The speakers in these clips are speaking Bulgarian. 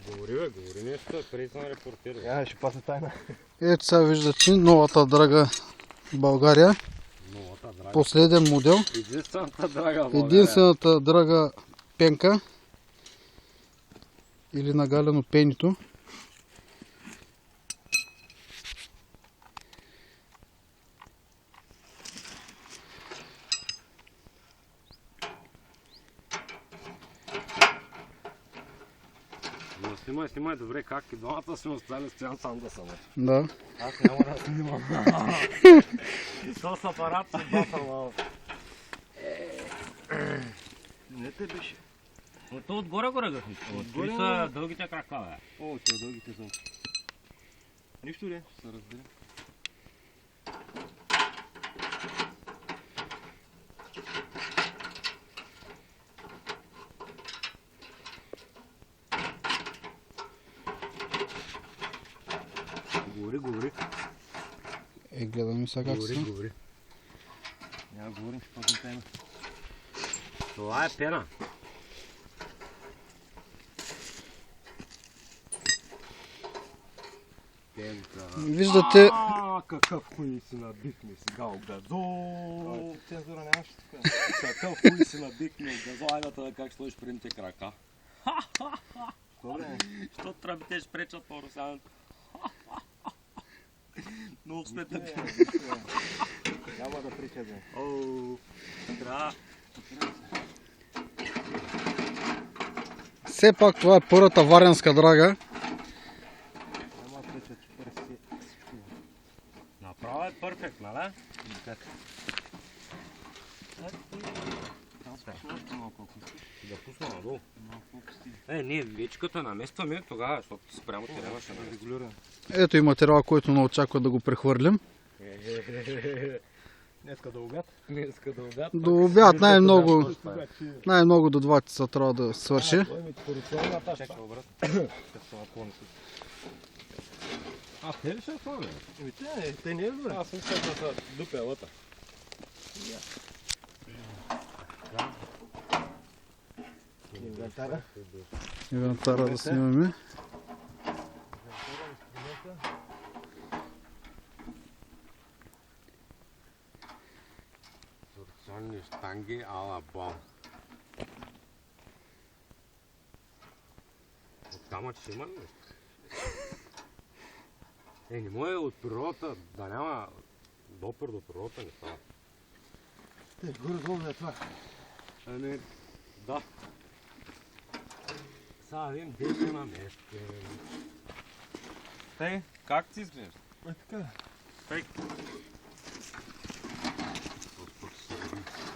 Говори нещо, преди съм репортирал. Ще пасе тайна. Ето сега виждате новата драга България. Последен модел. Единствената драга пенка. Или нагалено пенито. Снимай добре как и двамата сме останали, стоян сам да съм. Да. Аз няма да снимам. С апарат се бапам. Не те беше. То отгоре го ръгахме. Отгоре са дългите крака, бе. О, тия дългите са. Нищо ли? Ще се разбира. Говори. Гледаме сега как са. Говори. Няма говорим, ще пътим тайна. Това е пена. Пенка. Виждате, Какъв хуй си набихме сега газо. Цензура нямаше тук. Какъв хуй си набихме газо. Айде това как стоиш предните крака. Що тръбите ще пречат по Русяната? Много сме тъпи. Няма да прича, бе. Оу, трябва. все пак това е първата варенска драга. Няма да прича, че пръси всичко. Направо е перфект, нали? Как? Там спиш още малко, ако искаш. Да пусна надолу. Малко стига. Ние вече като наместваме тогава, защото спрямо терена ще наместваме. Регулиран. Ето и материал, който не очаква да го прехвърлим. Днеска да обяд. До обяд най-много до 2 часа трябва да свърши. Чакай, обрат. Те ли ще сложи? Те не е добре. Аз съм сега да дупя лъта. Инвентара. Инвентара да снимаме. Торционни штанги ала бом. Оттама ще има нещо. Не може от природата да няма допър до природата не става. Те, горе-долу е това. Ами, да. Сега видим, де ще наместим. Тей, как ти изглежда? Така. Тей.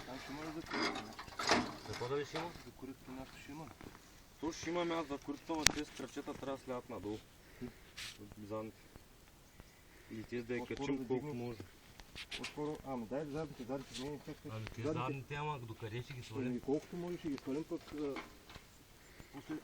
Там ще може да корито. Какво да ли ще има? За корито нещо ще има. То ще имаме аз за корито, но тези кръвчета трябва да слядат надолу. Задните. Или тези да я качим колко може. По-скоро, дай задните не чакай. Ами тези задните, ама докъде ще ги свалим? Колкото може ще ги свалим, пък после